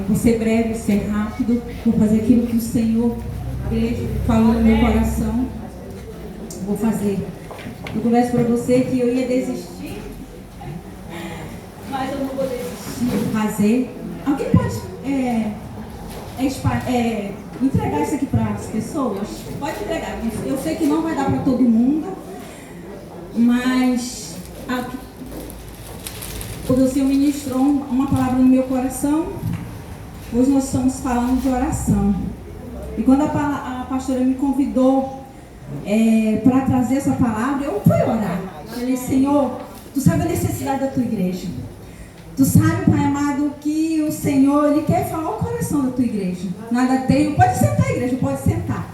Vou ser breve, ser rápido, vou fazer aquilo que o Senhor falou no meu coração. Vou fazer. Eu converso para você que eu ia desistir, mas eu não vou desistir de fazer. Alguém pode entregar isso aqui para as pessoas? Pode entregar. Eu sei que não vai dar para todo mundo, mas o Senhor ministrou uma palavra no meu coração. Hoje nós estamos falando de oração. E quando a pastora me convidou para trazer essa palavra, eu fui orar. Eu falei, Senhor, Tu sabe a necessidade da Tua igreja. Tu sabe, Pai amado, que o Senhor, Ele quer falar o coração da Tua igreja. Nada tem. Pode sentar, igreja, pode sentar.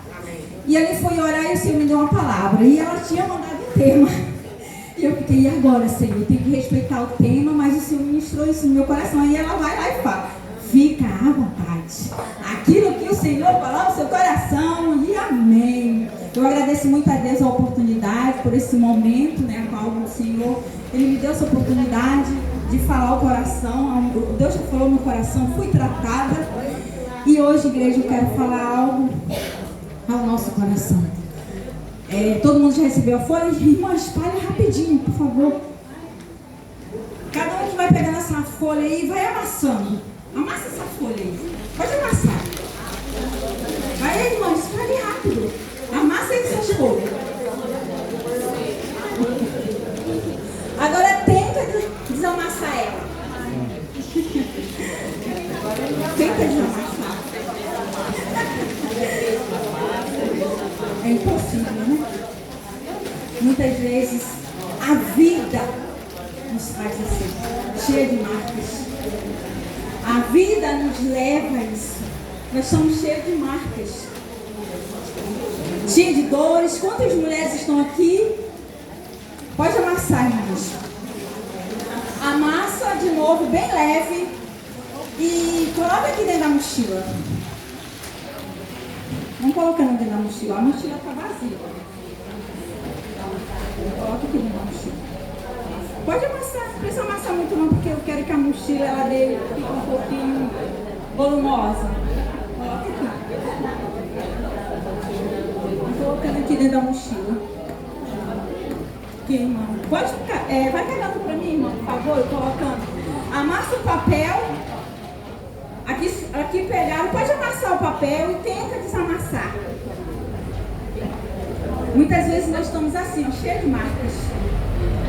E ali foi orar e o Senhor me deu uma palavra. E ela tinha mandado um tema. E eu fiquei, e agora, Senhor? Eu tenho que respeitar o tema, mas o Senhor ministrou isso no meu coração. Aí ela vai lá e fala, fica à vontade. Aquilo que o Senhor falou no seu coração, e amém. Eu agradeço muito a Deus a oportunidade, por esse momento, né, a qual o Senhor, Ele me deu essa oportunidade de falar o coração. Deus já falou no coração, fui tratada. E hoje, igreja, eu quero falar algo ao nosso coração. Todo mundo já recebeu a folha? Irmã, espalhe rapidinho, por favor. Cada um que vai pegando essa folha aí, vai amassando. Amassa essa folha aí. Pode amassar. Vai aí, irmã, espalhe rápido. Amassa aí essas folhas. Agora tenta desamassar ela. Tenta desamassar. É impossível, né? Muitas vezes a vida nos faz assim, cheia de marcas. A vida nos leva a isso. Nós somos cheios de marcas, cheios de dores. Quantas mulheres estão aqui? Pode amassar, irmãos. Amassa de novo, bem leve. E coloca aqui dentro da mochila. Vamos colocando dentro da mochila. A mochila está vazia. Coloca aqui dentro da mochila. Pode amassar, não precisa amassar muito não, porque eu quero que a mochila ela dele fique um pouquinho volumosa. Coloca aqui. Estou colocando aqui dentro da mochila. Aqui, irmão. Pode ficar, vai pegando para mim, irmão, por favor, colocando. Amassa o papel. Aqui pegaram, pode amassar o papel e tenta desamassar. Muitas vezes nós estamos assim, ó, cheios de marcas.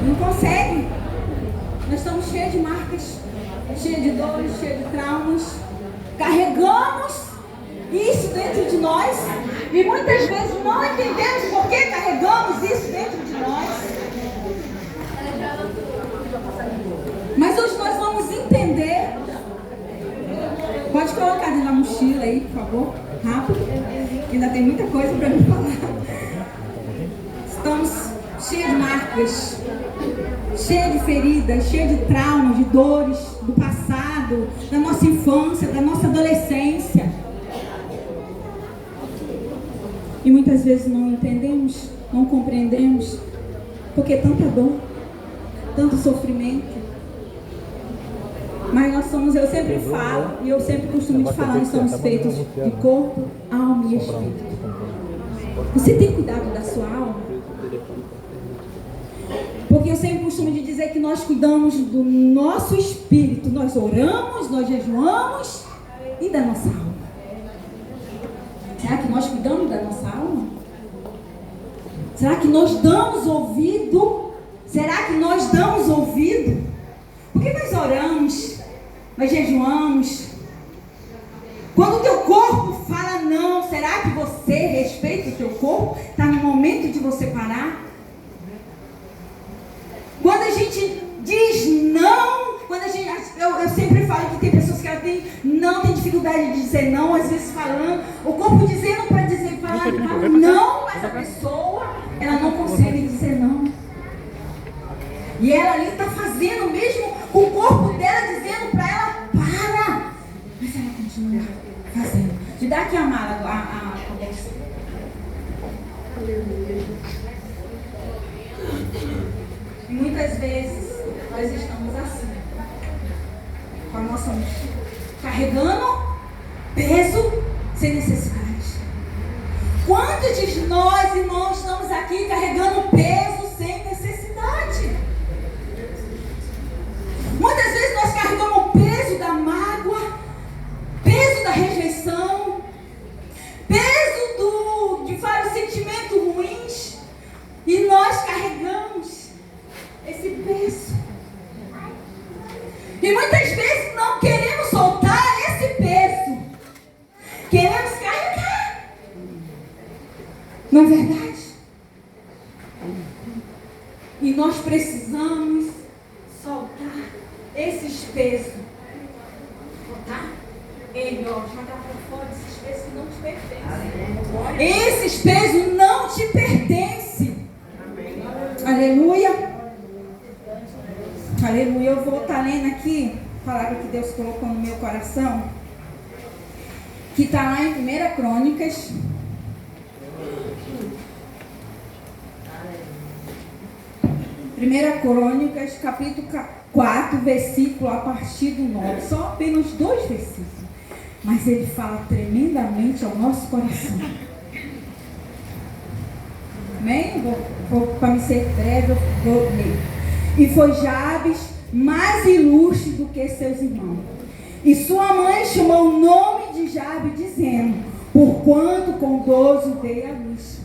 Não consegue. Nós estamos cheios de marcas, cheios de dores, cheios de traumas. Carregamos isso dentro de nós e muitas vezes não entendemos por que carregamos isso dentro de nós. Mas hoje nós vamos entender. Pode colocar dentro da mochila aí, por favor, rápido, que ainda tem muita coisa para me falar. Estamos cheios de marcas, cheios de feridas, cheios de traumas, de dores do passado, da nossa infância, da nossa adolescência. E muitas vezes não entendemos, não compreendemos, porque tanta dor, tanto sofrimento. Mas nós somos, eu sempre falo, e eu sempre costumo te falar, nós somos feitos de corpo, alma e espírito. Você tem cuidado da sua alma? Porque eu sempre costumo de dizer que nós cuidamos do nosso espírito. Nós oramos, nós jejuamos e da nossa alma. Será que nós cuidamos da nossa alma? Será que nós damos ouvido? Será que nós damos ouvido? Porque nós oramos, nós jejuamos. Quando o teu corpo fala não, será que você respeita o teu corpo? Está no momento de você parar? Quando a gente diz não, eu sempre falo que tem pessoas que elas não tem dificuldade de dizer não, às vezes falando, o corpo dizendo para dizer, falar não, mas a pessoa, ela não consegue dizer não. E ela ali está fazendo mesmo com o corpo dela dizendo para ela, para. Mas ela continua fazendo. Me dá aqui a mala, a bolsa. E muitas vezes nós estamos assim, com a nossa mochila. carregando peso sem necessidade. Quantos de nós, irmãos, estamos aqui carregando peso sem necessidade? Muitas vezes nós carregamos o peso da mágoa, peso da rejeição, peso de vários sentimentos ruins, e nós carregamos esse peso. E muitas vezes não queremos soltar esse peso, queremos carregar. Não é verdade? E nós precisamos soltar esses pesos. Soltar ele, ó, jogar para fora esses pesos que não te pertencem. Esses pesos não te pertencem. Aleluia. Aleluia. Eu vou estar lendo aqui a palavra que Deus colocou no meu coração, que está lá em 1 Crônicas. Capítulo 4, versículo a partir do 9. Só apenas 2 versículos. Mas ele fala tremendamente ao nosso coração. Amém? Para me ser breve, eu vou ler. E foi Jabes mais ilustre do que seus irmãos. E sua mãe chamou o nome de Jabes, dizendo: porquanto com gozo dei a luz.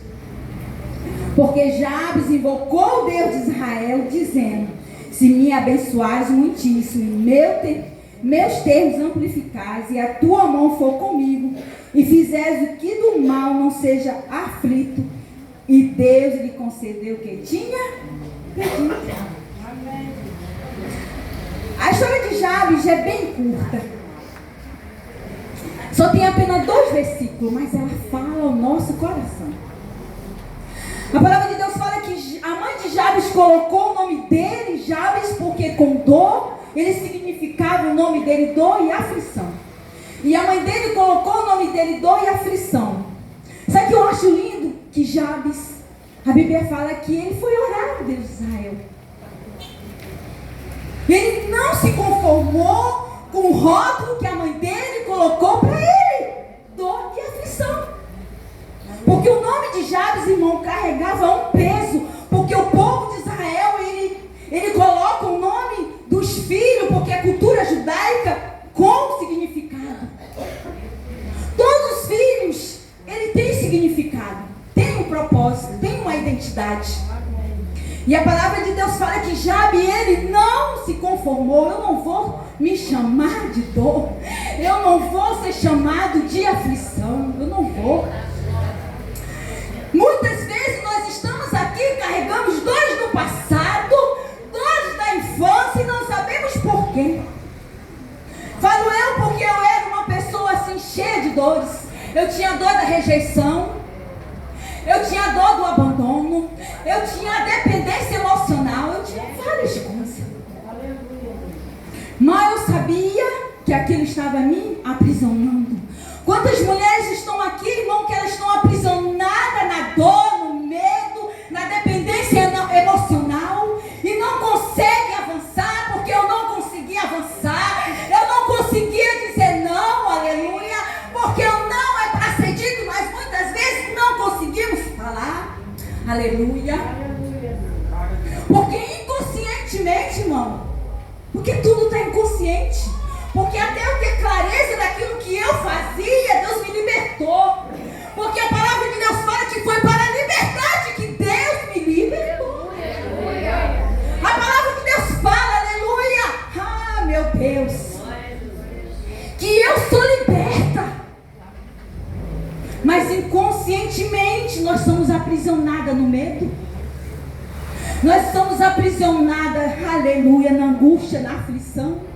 Porque Jabes invocou o Deus de Israel, dizendo: se me abençoares muitíssimo, e meus termos amplificares, e a tua mão for comigo, e fizeres o que do mal não seja aflito, e Deus lhe concedeu o que tinha pedido. A história de Jabes é bem curta. Só tem apenas 2 versículos, mas ela fala ao nosso coração. A palavra de Deus fala que a mãe de Jabes colocou o nome dele, Jabes, porque com dor, ele significava o nome dele dor e aflição. E a mãe dele colocou o nome dele dor e aflição. Sabe o que eu acho lindo? Que Jabes, a Bíblia fala que ele foi orar ao Deus de Israel. Ele não se conformou com o rótulo que a mãe dele colocou para ele, dor e aflição. Porque o nome de Jabes, irmão, carregava um peso. Porque o povo de Israel, ele coloca o nome dos filhos, porque a cultura judaica, com significado. Todos os filhos, ele tem significado, tem um propósito, tem uma identidade. E a palavra de Deus fala que Jabes, ele não se conformou. Eu não vou me chamar de dor, eu não vou ser chamado de aflição, eu não vou. Muitas vezes nós estamos aqui, carregamos dores do passado, dores da infância, e não sabemos por quê. Falo eu porque eu era uma pessoa assim, cheia de dores. Eu tinha dor da rejeição, eu tinha dor do abandono, eu tinha dependência emocional, eu tinha várias coisas. Mas eu sabia que aquilo estava me aprisionando. Quantas mulheres estão aqui, irmão, que elas estão aprisionadas na dor, no medo, na dependência emocional, e não conseguem avançar, porque eu não conseguia avançar, eu não conseguia dizer não, aleluia, porque o não é para ser dito, mas muitas vezes não conseguimos falar, aleluia, porque inconscientemente, irmão, porque tudo está inconsciente. Porque até eu ter clareza daquilo que eu fazia, Deus me libertou. Porque a palavra de Deus fala que foi para a liberdade que Deus me libertou. A palavra de Deus fala, aleluia. Ah, meu Deus. Que eu sou liberta. Mas inconscientemente nós somos aprisionadas no medo. Nós somos aprisionadas, aleluia, na angústia, na aflição.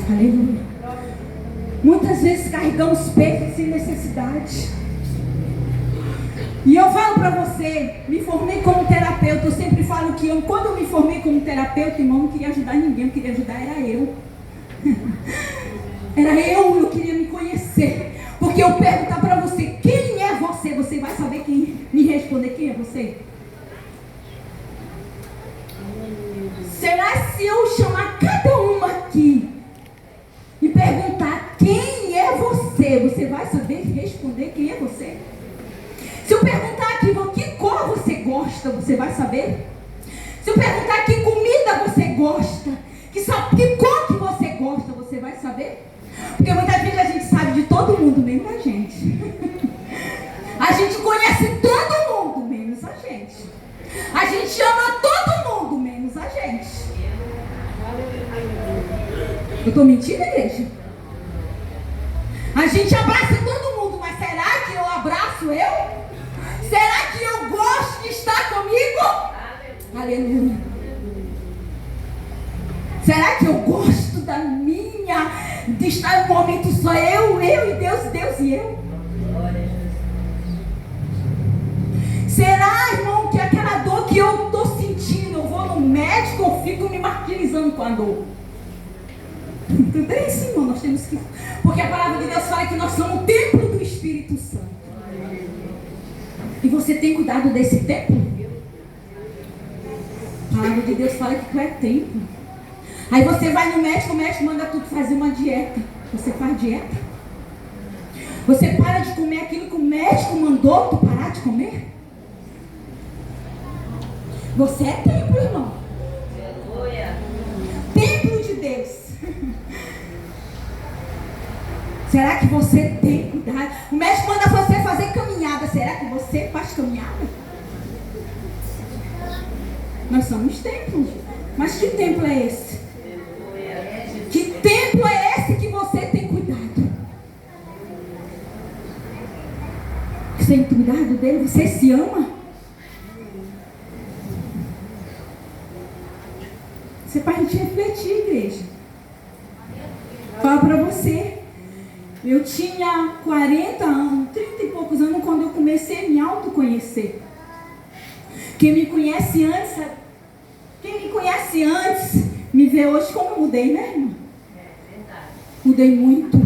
Aleluia. Muitas vezes carregamos peso sem necessidade. E eu falo para você, me formei como terapeuta. Eu sempre falo que quando eu me formei como terapeuta, irmão, não queria ajudar ninguém. Eu queria ajudar, era eu. Eu queria me conhecer. Porque eu perguntar para você, quem é você? Você vai saber quem me responder quem é você. Será se eu chamar cada uma aqui você vai saber? Se eu perguntar que comida você gosta, que cor que você gosta, você vai saber? Porque muitas vezes a gente sabe de todo mundo, menos a gente. A gente conhece todo mundo, menos a gente. A gente ama todo mundo, menos a gente. Eu estou mentindo, igreja? A gente abraça todo mundo, mas será que eu abraço eu? Será que eu gosto de estar comigo? Aleluia. Será que eu gosto de estar no momento só eu e Deus, Deus e eu? Será, irmão, que aquela dor que eu estou sentindo, eu vou no médico, eu fico me martirizando com a dor? Tudo é isso, irmão, nós temos que... Porque a palavra de Deus fala que nós somos o templo do Espírito Santo. E você tem cuidado desse templo? A palavra de Deus fala que tu é templo. Aí você vai no médico, o médico manda tu fazer uma dieta. Você faz dieta? Você para de comer aquilo que o médico mandou tu parar de comer? Você é templo, irmão. Templo de Deus. Será que você tem cuidado? O médico manda você fazer caminhada. Será que você faz caminhada? Nós somos templos. Mas que templo é esse? Que templo é esse que você tem cuidado? Você tem cuidado dele? Você se ama? Isso é para a gente refletir, igreja. Fala para você. Eu tinha 40 anos, 30 e poucos anos, quando eu comecei a me autoconhecer. Quem me conhece antes, me vê hoje como eu mudei, né, irmão? Mudei muito.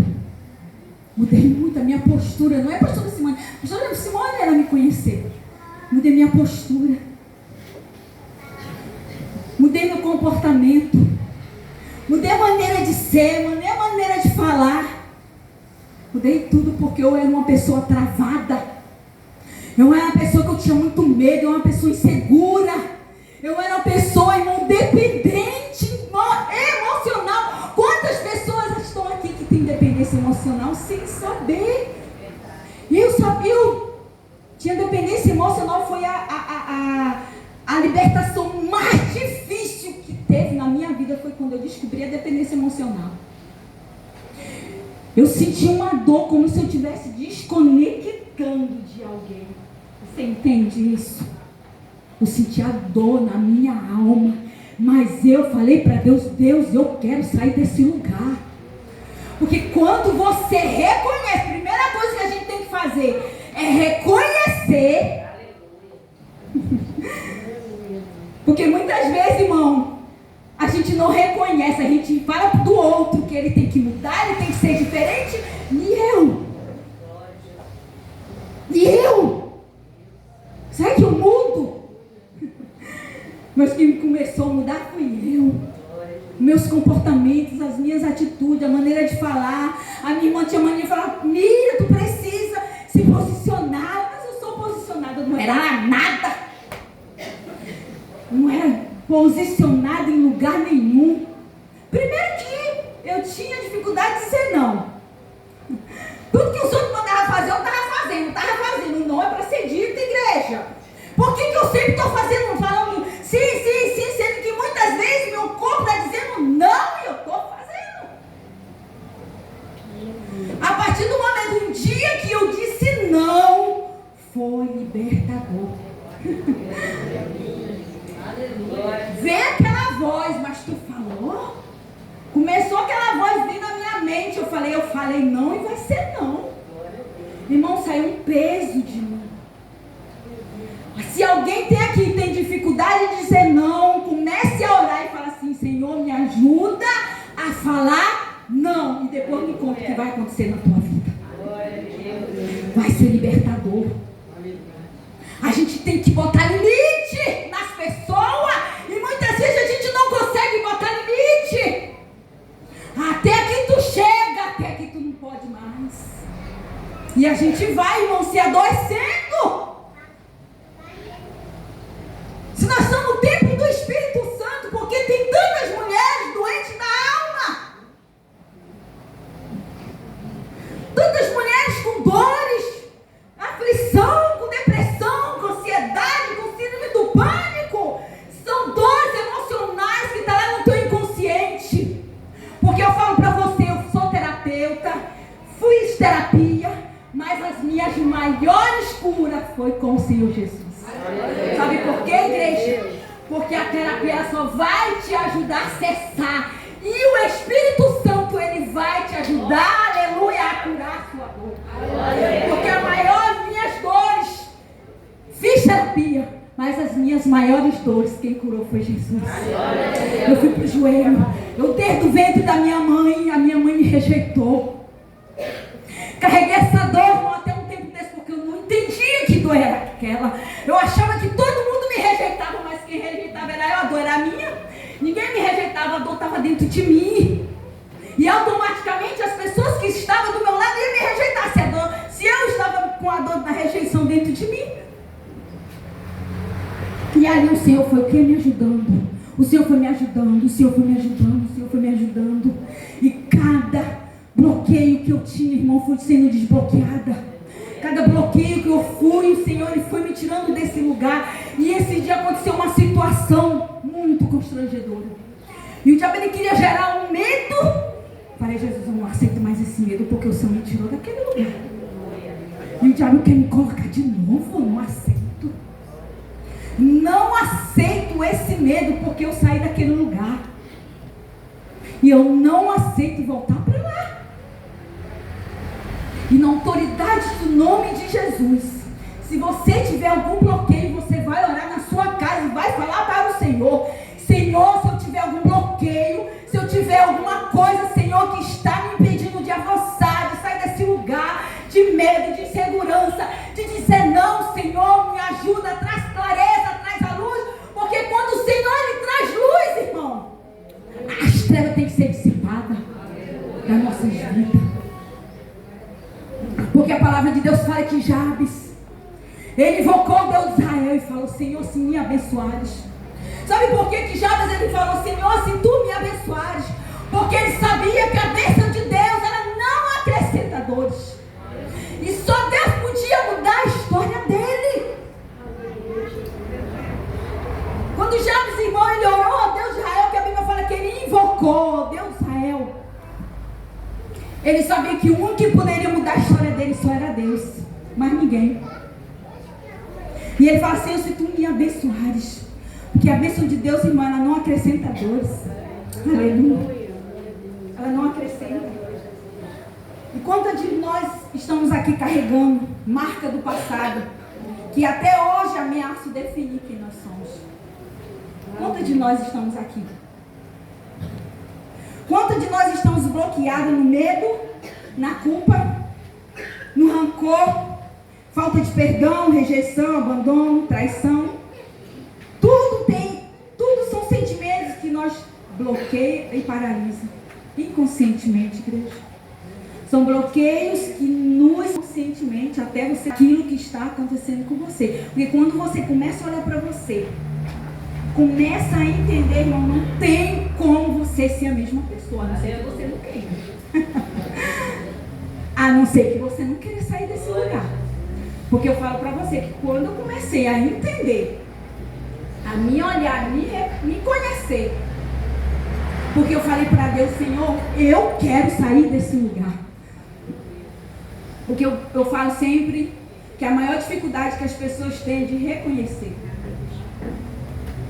A minha postura, não é a postura da Simone. A postura da Simone era me conhecer. Mudei minha postura. Mudei meu comportamento. Mudei a maneira de ser, mudei a maneira de falar. Mudei tudo porque eu era uma pessoa travada. Eu era uma pessoa que eu tinha muito medo. Eu era uma pessoa insegura. Eu era uma pessoa, irmão, dependente emocional. Quantas pessoas estão aqui que têm dependência emocional sem saber? Eu tinha dependência emocional. Foi a libertação mais difícil que teve na minha vida. Foi quando eu descobri a dependência emocional. Eu senti uma dor como se eu estivesse desconectando de alguém. Você entende isso? Eu senti a dor na minha alma. Mas eu falei para Deus, Deus, eu quero sair desse lugar. Porque quando você reconhece, a primeira coisa que a gente tem que fazer é reconhecer. Porque muitas vezes, irmão, a gente não reconhece, a gente fala do outro que ele tem que mudar, ele tem que ser diferente. E eu? Será que eu mudo? Mas quem começou a mudar fui eu. Meus comportamentos, as minhas atitudes, a maneira de falar. A minha irmã tinha mania de falar, Mira, tu precisa se posicionar. Mas eu sou posicionada, não era nada. Não era posicionada em lugar nenhum. Primeiro que eu tinha dificuldade de dizer não. Tudo que os outros mandavam fazer, eu estava fazendo. Não é para ser dito, igreja. Por que eu sempre estou falando sim, sendo que muitas vezes meu corpo está dizendo não e eu estou fazendo. A partir do momento, um dia que eu disse não, foi libertador. Vê aquela voz, mas tu falou? Começou aquela voz vindo na minha mente. Eu falei não e vai ser não. Irmão, saiu um peso de mim. Se alguém tem dificuldade de dizer não, comece a orar e fala assim, Senhor, me ajuda a falar não. E depois me conta o que vai acontecer na tua vida. Vai ser libertador. A gente tem que botar limite nas pessoas. E muitas vezes a gente não consegue botar limite. Até que tu chega, até que tu não pode mais. E a gente vai, irmão, se adoecendo. dores, aflição, com depressão, com ansiedade, com síndrome do pânico. São dores emocionais que estão lá no teu inconsciente. Porque eu falo para você, eu sou terapeuta, fiz terapia, mas as minhas maiores curas foi com o Senhor Jesus. Sabe por quê, igreja? Porque a terapia só vai te ajudar a cessar. E o Espírito Santo, ele vai te ajudar, aleluia, a curar a sua dor. Porque a maior das minhas dores, fiz terapia, mas as minhas maiores dores, quem curou foi Jesus. Eu fui pro joelho, eu desde o ventre da minha mãe, a minha mãe me rejeitou. Carreguei essa dor até um tempo desse, porque eu não entendia que dor era aquela. Eu achava que todo mundo me rejeitava, mas quem rejeitava era eu, a dor era minha. Ninguém me rejeitava, a dor estava dentro de mim. E automaticamente as pessoas que estavam do meu lado iam me rejeitar se eu estava com a dor da rejeição dentro de mim. E aí o Senhor foi o que? Me ajudando. O Senhor foi me ajudando, o Senhor foi me ajudando, o Senhor foi me ajudando. E cada bloqueio que eu tinha, irmão, foi sendo desbloqueada. Cada bloqueio que eu fui, o Senhor ele foi me tirando desse lugar. E esse dia aconteceu uma situação muito constrangedora. E o diabo ele queria gerar um medo. Falei, Jesus, eu não aceito mais esse medo, porque o Senhor me tirou daquele lugar. E o diabo quer me colocar de novo. Eu não aceito. Não aceito esse medo, porque eu saí daquele lugar. E eu não aceito voltar para lá. E na autoridade do nome de Jesus, se você tiver algum bloqueio, você vai orar na sua casa e vai falar para o Senhor: Senhor, se eu tiver algum bloqueio, se eu tiver alguma coisa, Senhor, que está me impedindo de avançar, de sair desse lugar de medo, de insegurança, de dizer não, Senhor, me ajuda, traz clareza, traz a luz, porque quando o Senhor ele traz luz, irmão, as trevas têm que ser dissipadas das nossas vidas. Porque a palavra de Deus fala que Jabes, ele invocou o Deus de Israel e falou: Senhor, se me abençoares. Sabe por que Jabes ele falou: Senhor, se tu me abençoares? Porque ele sabia que a bênção de Deus ela não acrescenta dores. E só Deus podia mudar a história dele. Quando Jabes, irmão, ele orou ao Deus de Israel, que a Bíblia fala que ele invocou o Deus de Israel, ele sabia que o único que poderia mudar a história dele só era Deus, mas ninguém. E ele fala: Senhor, se tu me abençoares, porque a bênção de Deus, irmã, ela não acrescenta dores. Aleluia. Ela não acrescenta. E quantas de nós estamos aqui carregando marca do passado, que até hoje ameaça definir quem nós somos? Quantas de nós estamos aqui? Quantos de nós estamos bloqueados no medo, na culpa, no rancor, falta de perdão, rejeição, abandono, traição? Tudo são sentimentos que nós bloqueiam e paralisam. Inconscientemente, igreja. São bloqueios que nos conscientemente até você aquilo que está acontecendo com você. Porque quando você começa a olhar para você, começa a entender, irmão, não tem como você ser a mesma pessoa, a não ser que você não queira. A não ser que você não queira sair desse lugar. Porque eu falo para você que quando eu comecei a entender, a me olhar, me conhecer, porque eu falei para Deus: Senhor, eu quero sair desse lugar. Porque eu falo sempre que a maior dificuldade que as pessoas têm é de reconhecer.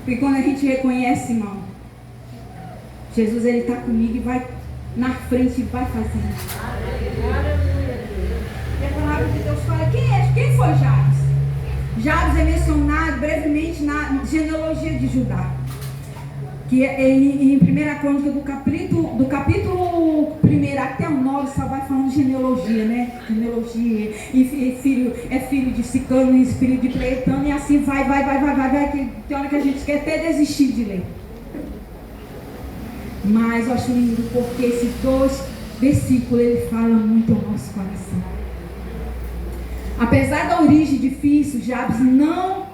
Porque quando a gente reconhece, irmão, Jesus ele está comigo e vai na frente e vai fazer. E a palavra de Deus fala: quem foi Jabes? Jabes é mencionado brevemente na genealogia de Judá. Que em 1 Crônica do capítulo 1 até o 9 só vai falando de genealogia, né? Genealogia, e filho de Sicano, e filho de Pleitano, e assim vai, que tem hora que a gente quer até desistir de ler. Mas eu acho lindo porque esses 2 versículos ele fala muito ao nosso coração. Apesar da origem difícil, Jabes não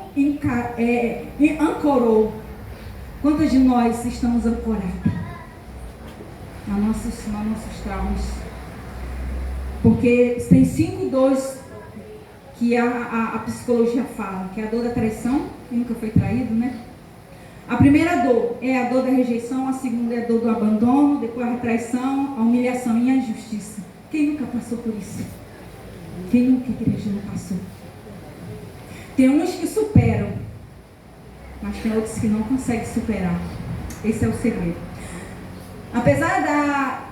ancorou. Quantos de nós estamos ancorados nos nossos traumas? Porque tem 5 dores que a psicologia fala, que é a dor da traição, quem nunca foi traído, né? A primeira dor é a dor da rejeição, a segunda é a dor do abandono, depois a traição, a humilhação e a injustiça. Quem nunca passou por isso? Quem nunca, igreja, não passou? Tem uns que superam, mas tem outros que não conseguem superar. Esse é o segredo. Apesar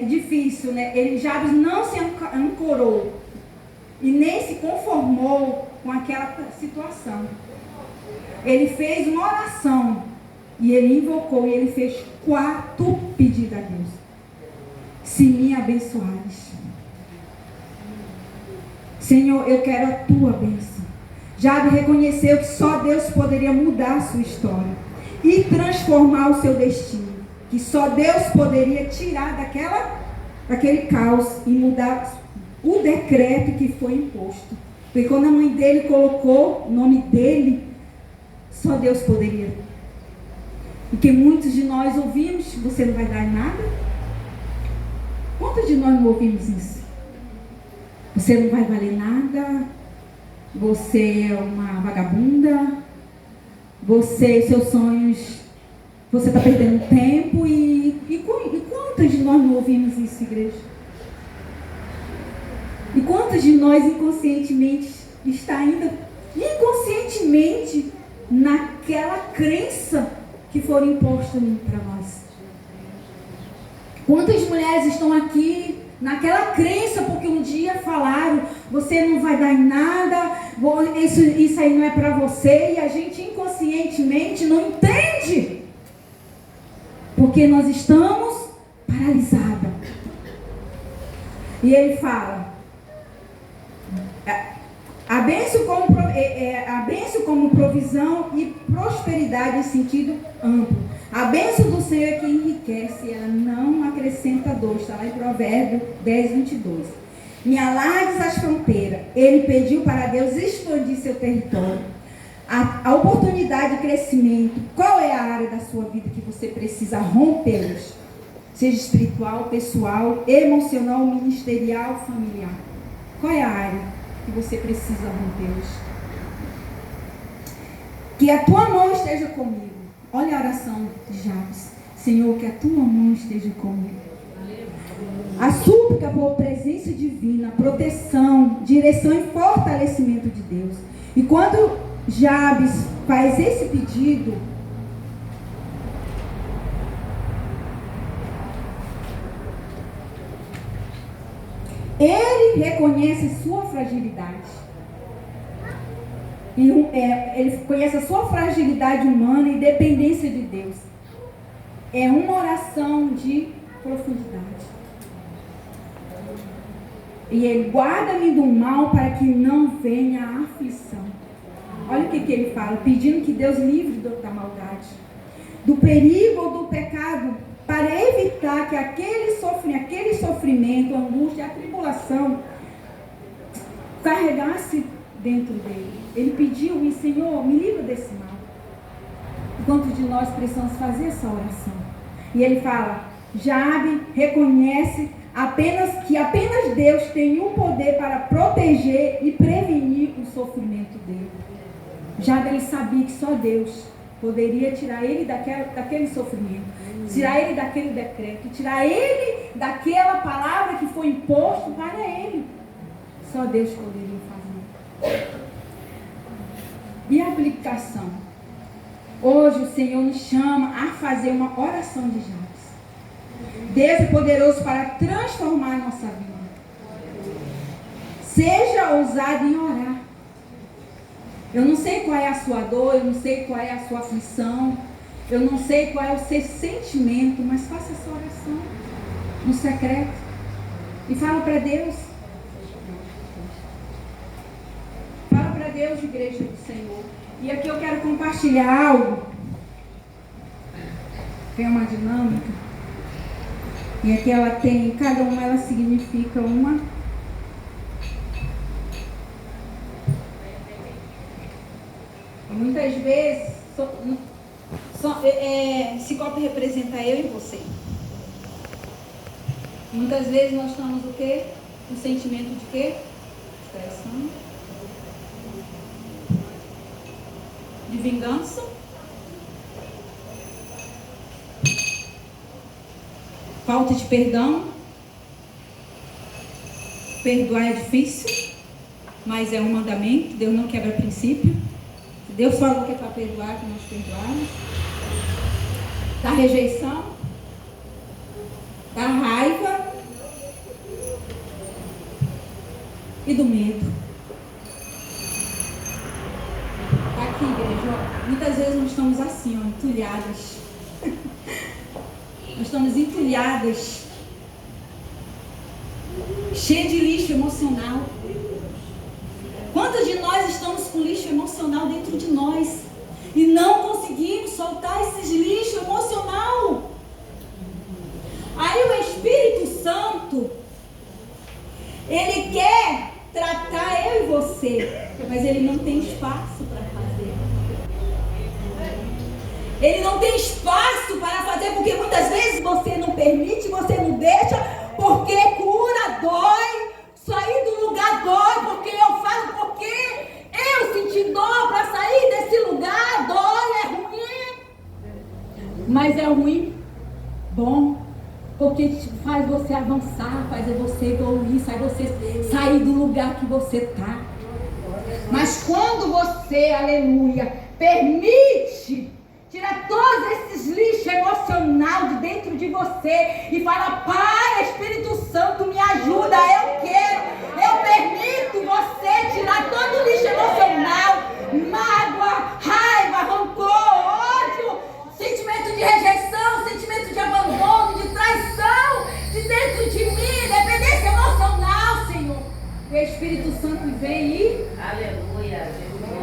difícil, né? Jabes não se ancorou e nem se conformou com aquela situação. Ele fez uma oração e ele invocou e ele fez 4 pedidos a Deus. Se me abençoares, Senhor, eu quero a tua bênção. Jabe reconheceu que só Deus poderia mudar a sua história e transformar o seu destino. Que só Deus poderia tirar daquele caos e mudar o decreto que foi imposto. Porque quando a mãe dele colocou o nome dele, só Deus poderia. Porque muitos de nós ouvimos, você não vai dar nada. Quantos de nós não ouvimos isso? Você não vai valer nada, você é uma vagabunda, seus sonhos, você está perdendo tempo. E quantos de nós não ouvimos isso, igreja? E quantos de nós inconscientemente está ainda naquela crença que foram impostas para nós? Quantas mulheres estão aqui naquela crença porque um dia falaram, você não vai dar em nada, isso aí não é para você, e a gente inconscientemente não entende, porque nós estamos paralisados. E ele fala, a bênção como provisão e prosperidade em sentido amplo. A bênção do Senhor é que enriquece, ela não acrescenta dor. Está lá em Provérbios 10, 22. Me alargues as fronteiras. Ele pediu para Deus expandir seu território. A oportunidade de crescimento. Qual é a área da sua vida que você precisa rompê-los? Seja espiritual, pessoal, emocional, ministerial, familiar. Qual é a área que você precisa rompê-los? Que a tua mão esteja comigo. Olha a oração de Jabes. Senhor, que a tua mão esteja comigo. A súplica por presença divina, proteção, direção e fortalecimento de Deus. E quando Jabes faz esse pedido, ele reconhece sua fragilidade. Ele conhece a sua fragilidade humana e dependência de Deus. É uma oração de profundidade. E ele, guarda-me do mal para que não venha a aflição. Olha o que ele fala, pedindo que Deus livre da maldade, do perigo ou do pecado, para evitar que aquele sofrimento, a angústia, a tribulação carregasse dentro dele. Ele pediu, e Senhor, me livra desse mal. Quantos de nós precisamos fazer essa oração? E ele fala, Jabe reconhece que apenas Deus tem o poder para proteger e prevenir o sofrimento dele. Jabe, ele sabia que só Deus poderia tirar ele daquele sofrimento, tirar ele daquele decreto, tirar ele daquela palavra que foi imposto para ele. Só Deus poderia fazer. E a aplicação? Hoje o Senhor nos chama a fazer uma oração de Jabes. Deus é poderoso para transformar a nossa vida. Seja ousado em orar. Eu não sei qual é a sua dor, eu não sei qual é a sua aflição, eu não sei qual é o seu sentimento, mas faça essa oração no secreto e fala para Deus. Fala para Deus, igreja do Senhor. E aqui eu quero compartilhar algo. Tem uma dinâmica. E aqui ela tem, cada uma ela significa uma. Muitas vezes, esse copo representa eu e você. Muitas vezes nós estamos o quê? Um sentimento de quê? Traição. De vingança. Falta de perdão. Perdoar é difícil, mas é um mandamento. Deus não quebra princípio. Deus falou que é para perdoar, que nós perdoarmos. Da rejeição, da raiva e do medo. Aqui, igreja, muitas vezes nós estamos assim, ó, entulhadas. Nós estamos entulhadas, cheias de lixo emocional. Quantos de nós estamos com lixo emocional dentro de nós e não conseguimos soltar esses lixo emocional? Aí o Espírito Santo, ele quer tratar eu e você, mas ele não tem espaço para fazer. Ele não tem espaço para fazer, porque muitas vezes você não permite, você não deixa, porque cura dói, sair do lugar dói, porque eu falo, porque eu senti dor para sair desse lugar, dói, é ruim. Mas é ruim, bom, porque faz você avançar, faz você evoluir, faz você sair do lugar que você está. Mas quando você, aleluia, permite tirar todos esses lixos emocional de dentro de você e fala, Pai, Espírito Santo, me ajuda, eu permito você tirar todo o lixo emocional, mágoa, raiva, rancor, ódio, sentimento de rejeição, sentimento de abandono, de traição, de dentro de mim, dependência emocional, Senhor. O Espírito Santo vem e aleluia,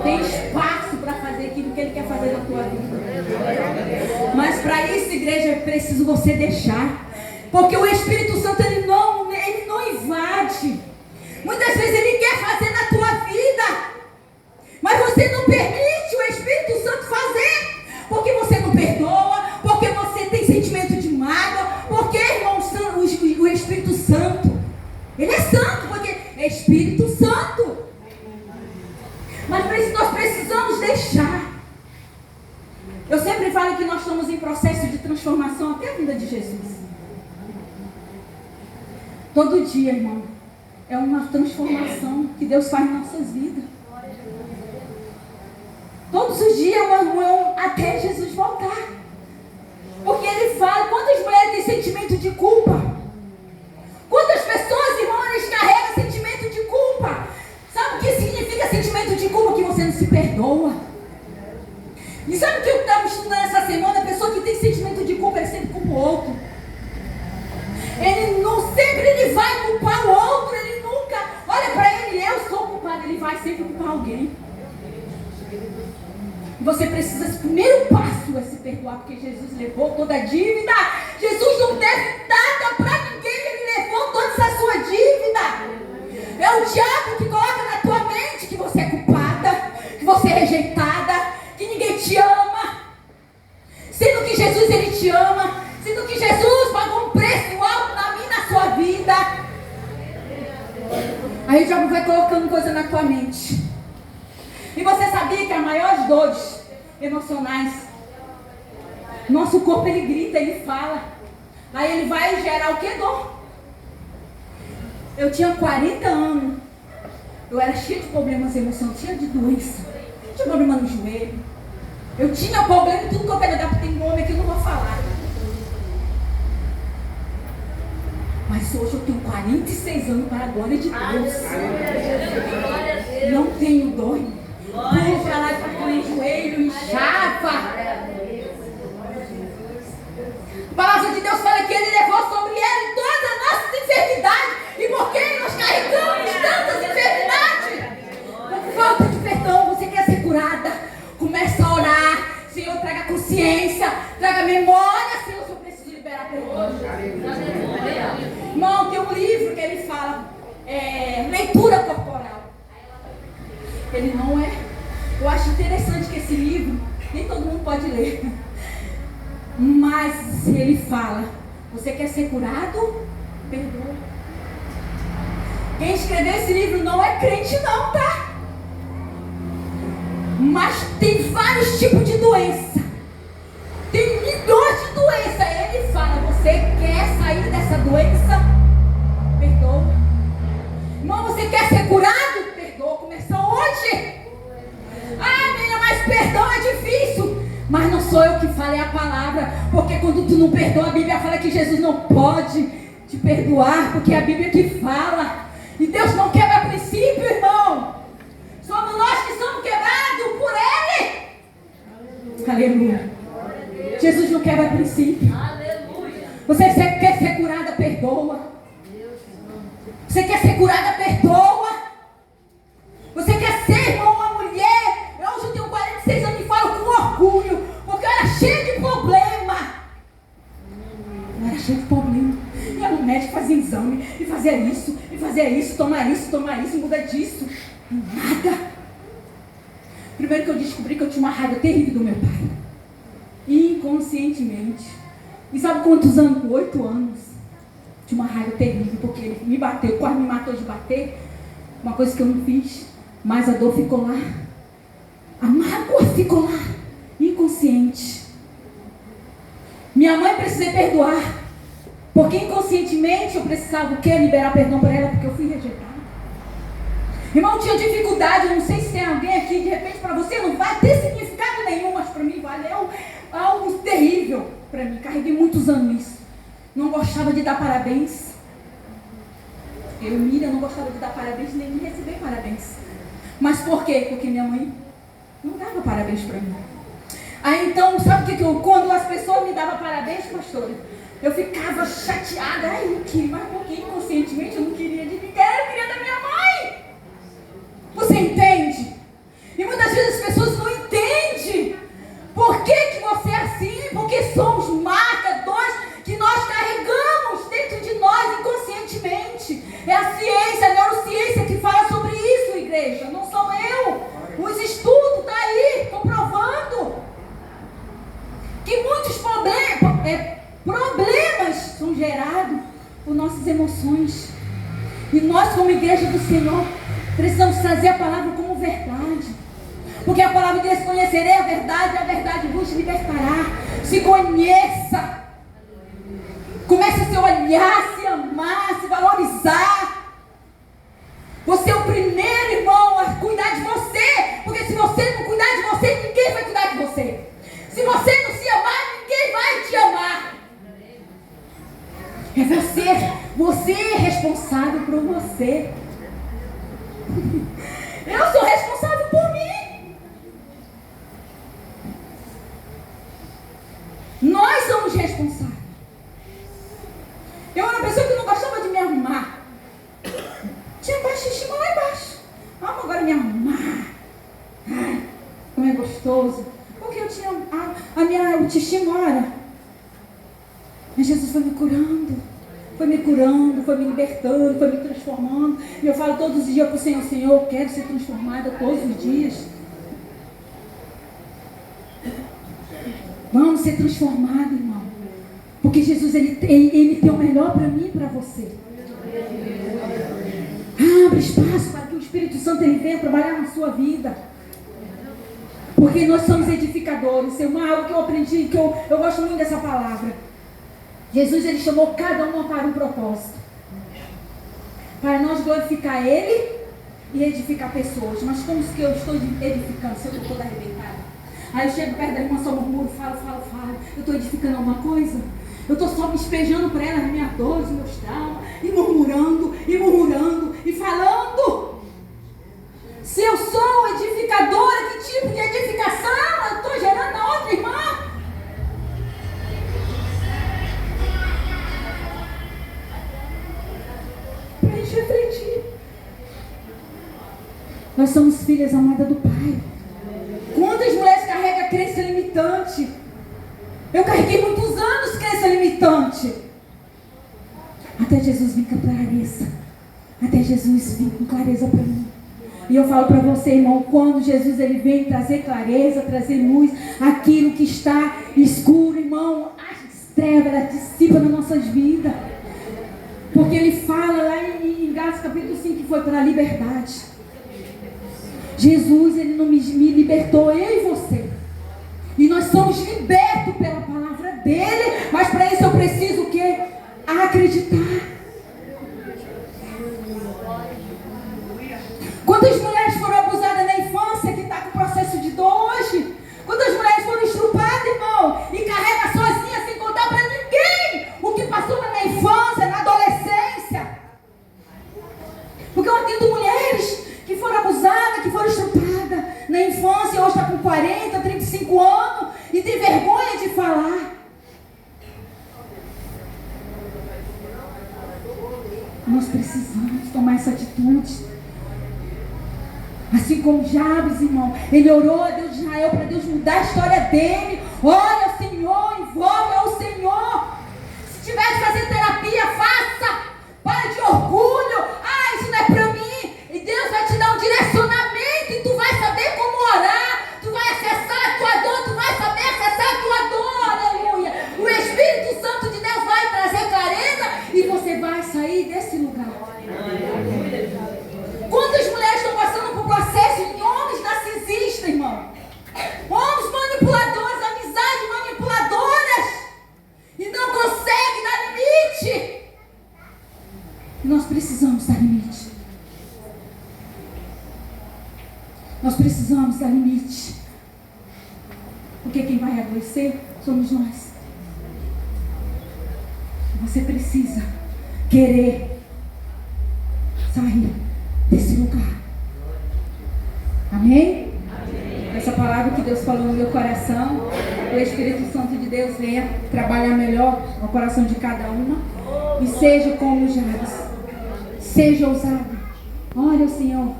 tem espaço para fazer aquilo que Ele quer fazer na tua vida. Mas para isso, igreja, é preciso você deixar. Porque o Espírito Santo, ele não invade. Muitas vezes Ele quer fazer na tua vida, mas você não permite o Espírito Santo fazer. Porque você não perdoa, porque você tem sentimento de mágoa. Porque, irmão, o Espírito Santo, Ele é santo, porque é Espírito Santo. Mas para isso nós precisamos deixar. Eu sempre falo que nós estamos em processo de transformação até a vinda de Jesus. Todo dia, irmão, é uma transformação que Deus faz em nossas vidas. Todos os dias é uma união até Jesus voltar. Porque Ele fala, quantas mulheres têm sentimento de culpa? Quantas pessoas, irmão, eles carregam sentimento de culpa? Sabe o que significa sentimento de culpa? Que você não se perdoa. E sabe o que eu estava estudando essa semana? A pessoa que tem sentimento de culpa, ele sempre culpa o outro. Ele não sempre ele vai culpar o outro, ele nunca olha para ele, eu sou culpado, ele vai sempre culpar alguém. Você precisa, esse primeiro passo é se perdoar, porque Jesus levou toda a dívida. Jesus não deve nada para ninguém, Ele levou toda essa sua dívida. É o diabo que coloca na tua mente que você é culpada, que você é rejeitada, que ninguém te ama. Sendo que Jesus, Ele te ama. Sendo que Jesus pagou um preço alto na minha e na sua vida. Aí o diabo vai colocando coisa na tua mente. E você sabia que as maiores dores emocionais, nosso corpo ele grita, ele fala. Aí ele vai gerar o que? Dor. Eu tinha 40 anos. Eu era cheia de problemas emocionais, cheia de doença. Tinha problema no joelho. Eu tinha problema em tudo que eu quero dar, porque tem um homem que eu não vou falar. Mas hoje eu tenho 46 anos para a glória de Deus. Não tenho dor. Vou falar para o joelho, inchava. A palavra de Deus fala que Ele levou sobre Ele todas as nossas enfermidades. E por que nós carregamos tantas enfermidades? Por falta de perdão, você quer ser curada. Começa a orar. Senhor, traga consciência, traga memória. Senhor, eu preciso liberar perdão. Irmão, tem um livro que ele fala, leitura corporal. Ele não é. Eu acho interessante que esse livro, nem todo mundo pode ler. Mas ele fala, você quer ser curado? perdoa. Quem escreveu esse livro não é crente não, tá? Mas tem vários tipos de doença. Tem milhões de doenças. Ele fala, você quer sair dessa doença? Perdoa. Irmão, você quer ser curado? Perdoa. Começou hoje. Ah, menina, mas perdão é difícil. Mas não sou eu que falo, é a palavra. Porque quando tu não perdoa, a Bíblia fala que Jesus não pode te perdoar, porque é a Bíblia que fala. E Deus não quebra princípio, irmão. Somos nós que somos quebrados por Ele. Aleluia. Jesus não quebra princípio. Aleluia. Você quer ser curada, perdoa. Você quer ser curada, perdoa. Você quer ser, irmão, uma mulher. Hoje eu tenho 46 anos e falo com orgulho, porque eu era cheia de problema. Eu era cheia de problema. Ia no médico, fazia exame, e fazia isso, toma isso, muda disso. Nada. Primeiro que eu descobri que eu tinha uma raiva terrível do meu pai. Inconscientemente. E sabe quantos anos? Com 8 anos. Tinha uma raiva terrível, porque ele me bateu, quase me matou de bater. Uma coisa que eu não fiz. Mas a dor ficou lá. A mágoa ficou lá. Inconsciente. Minha mãe precisei perdoar. Porque inconscientemente eu precisava o quê? Liberar perdão para ela, porque eu fui rejeitada. Irmão, tinha dificuldade, eu não sei se tem alguém aqui, de repente para você não vai ter significado nenhum, mas para mim valeu algo terrível para mim. Carreguei muitos anos isso. Não gostava de dar parabéns. Eu, Miriam, não gostava de dar parabéns, nem de receber parabéns. Mas por quê? Porque minha mãe não dava parabéns para mim. Aí então, sabe o que eu, quando as pessoas me davam parabéns, pastora, eu ficava chateada. Ai, eu não queria, mas porque inconscientemente eu não queria de ninguém, eu queria da minha mãe. Você entende? E muitas vezes as pessoas não entendem por que você é assim, porque somos marcadores que nós carregamos dentro de nós inconscientemente. É a ciência, a neurociência que fala sobre isso, igreja. Não sou eu. Os estudos estão aí comprovando que muitos problemas são gerados por nossas emoções. E nós, como igreja do Senhor, precisamos trazer a palavra como verdade. Porque a palavra diz: conhecerei a verdade vos libertará. Se conheça. Comece a se olhar, se amar, se valorizar. Você é o primeiro, irmão, a cuidar de você. Porque se você não cuidar de você, ninguém vai cuidar de você. Se você não se amar, ninguém vai te amar. É você é responsável por você. Eu sou responsável por mim. Nós somos responsáveis. Eu era uma pessoa que não gostava de me arrumar. Tinha baixa estima lá embaixo. Vamos agora me arrumar. Ai, como é gostoso. Porque eu tinha a minha autoestima, olha. Mas Jesus foi me curando. Foi me libertando, foi me transformando. E eu falo todos os dias para o Senhor: Senhor, eu quero ser transformada todos os dias. Vamos ser transformados, irmão. Porque Jesus, ele tem o melhor para mim e para você. Abre espaço para que o Espírito Santo ele venha trabalhar na sua vida. Porque nós somos edificadores. É algo que eu aprendi, que eu gosto muito dessa palavra. Jesus, ele chamou cada um para um propósito. Para nós glorificar Ele e edificar pessoas. Mas como que eu estou edificando se eu estou toda arrebentada? Aí eu chego perto da irmã, só murmuro, falo. Eu estou edificando alguma coisa? Eu estou só me espejando para ela as minhas dores, meus traumas, e murmurando, e falando. Se eu sou edificadora, que tipo de edificação eu estou gerando na outra irmã? Para a gente refletir. Nós somos filhas amadas do Pai. Quantas mulheres carregam crença limitante? Eu carreguei muitos anos crença limitante. Até Jesus vir com clareza. Até Jesus vir com clareza para mim. E eu falo para você, irmão, quando Jesus ele vem trazer clareza, trazer luz, aquilo que está escuro, irmão, as trevas, ela dissipa nas nossas vidas. Porque ele fala lá em Gálatas capítulo 5 que foi para a liberdade. Jesus, ele não me libertou, eu e você. E nós somos libertos pela palavra dele. Mas para isso eu preciso o quê? Acreditar. Quantas mulheres foram abusadas na infância que está com processo de dor hoje? Quantas mulheres foram estrupadas, irmão, e carrega sozinha sem contar para ninguém o que passou na infância, na adolescência? Porque eu atendo mulheres que foram abusadas, que foram estrupadas na infância, hoje está com 40, 35 anos e tem vergonha de falar. Nós precisamos tomar essa atitude. Assim como Jabes, irmão, ele orou a Deus de Israel para Deus mudar a história dele. Olha ao Senhor, invoca ao Senhor. Se tiver que fazer terapia, faça. Para de orgulho. Ah, isso não é para mim. E Deus vai te dar um direcionamento e tu vai saber como orar. Tu vai acessar a tua dor, tu vai saber acessar a tua dor. Aleluia. O Espírito Santo de Deus vai trazer clareza e você vai sair desse lugar. Quantas mulheres estão passando por processo de homens narcisistas, irmão? Homens manipuladores, amizades manipuladoras. E não conseguem dar limite. E nós precisamos dar limite. Nós precisamos dar limite. Porque quem vai adoecer somos nós. Você precisa querer sair desse lugar. Amém? Amém? Essa palavra que Deus falou no meu coração, o Espírito Santo de Deus venha trabalhar melhor no coração de cada uma. E seja como Jabes. Seja ousado. Olha o Senhor,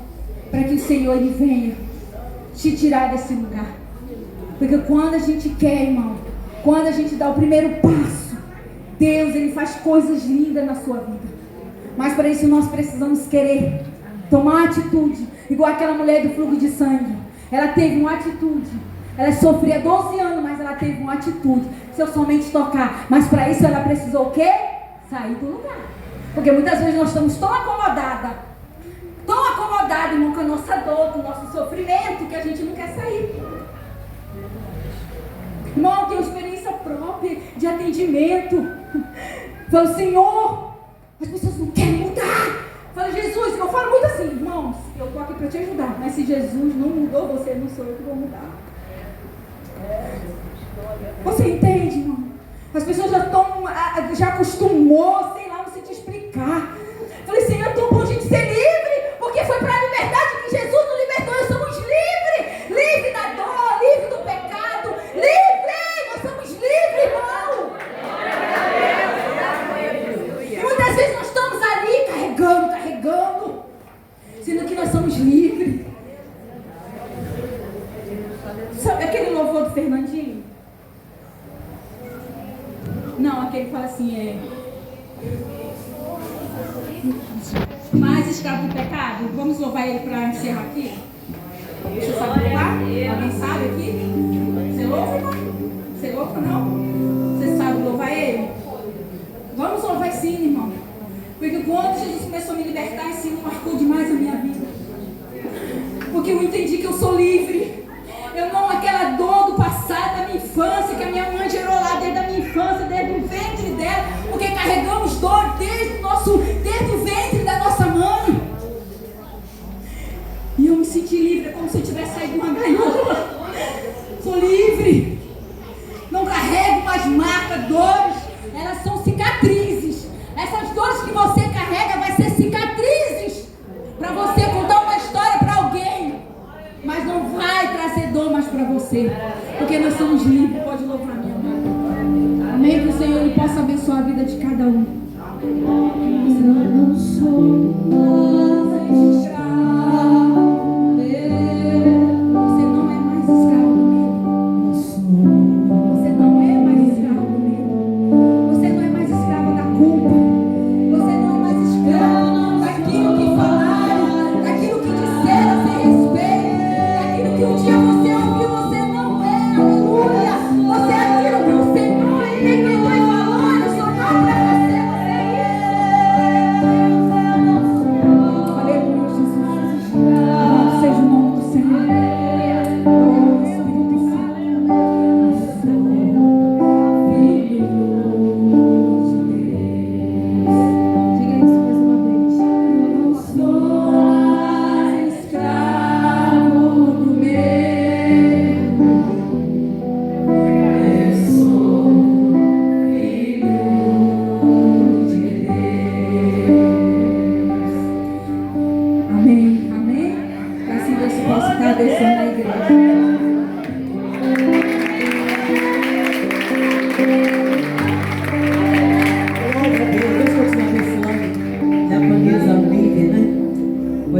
para que o Senhor ele venha te tirar desse lugar. Porque quando a gente quer, irmão, quando a gente dá o primeiro passo, Deus ele faz coisas lindas na sua vida. Mas para isso nós precisamos querer tomar atitude, igual aquela mulher do fluxo de sangue. Ela teve uma atitude. Ela sofria 12 anos, mas ela teve uma atitude. Se eu somente tocar. Mas para isso ela precisou o quê? Sair do lugar. Porque muitas vezes nós estamos tão acomodadas, irmão, com a nossa dor, com o nosso sofrimento, que a gente não quer sair. Irmão, eu tenho experiência própria de atendimento. Falo, Senhor, as pessoas não querem mudar. Fala, Jesus, eu falo muito assim, irmãos, eu estou aqui para te ajudar, mas se Jesus não mudou você, não sou eu que vou mudar. Você entende, irmão? As pessoas já acostumou, sei lá, não sei te explicar. Falei, Senhor, eu estou com de ser livre, porque foi para a liberdade que Jesus nos libertou, nós somos livres, livre da dor, livre do pecado, livre, nós somos livres, irmão. E muitas vezes nós estamos ali carregando, sendo que nós somos livres. Sabe aquele louvor do Fernandinho? Não, aquele fala assim, mais escravo do pecado. Vamos louvar ele para encerrar aqui? Você sabe louvar? Alguém sabe aqui? Você louva, irmão? Você louva não? Você sabe louvar ele? Vamos louvar sim, irmão. Porque quando Jesus começou a me libertar, esse não marcou demais a minha vida. Porque eu entendi que eu sou livre. Eu não aquela dor do passado, da minha infância, que a minha mãe gerou lá desde a minha infância, desde o ventre dela, porque carregamos dor desde o ventre da nossa mãe. E eu me senti livre, é como se eu tivesse saído de uma gaiola. Sou livre. Não carrego mais marcas, dores, elas são cicatrizes. Essas dores que você carrega vai ser cicatrizes para você contar uma história para alguém. Mas não vai trazer dor mais para você. Porque nós somos livres. Pode louvar, minha mãe. Amém. Que o Senhor ele possa abençoar a vida de cada um. Eu não sou mais escravo. Você não é mais escravo do medo. Você não é mais escravo do medo. Você não é mais escravo da culpa. Você não é mais escravo daquilo que falaram, daquilo que disseram a seu respeito. Que um dia você ouviu, você não é, aleluia. Você é aquilo que o Senhor, Ele decretou e falou, Ele sonhou para você, você é isso.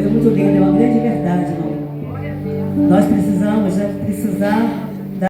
coisa muito linda, é uma grande verdade, irmão. Nós precisamos, precisar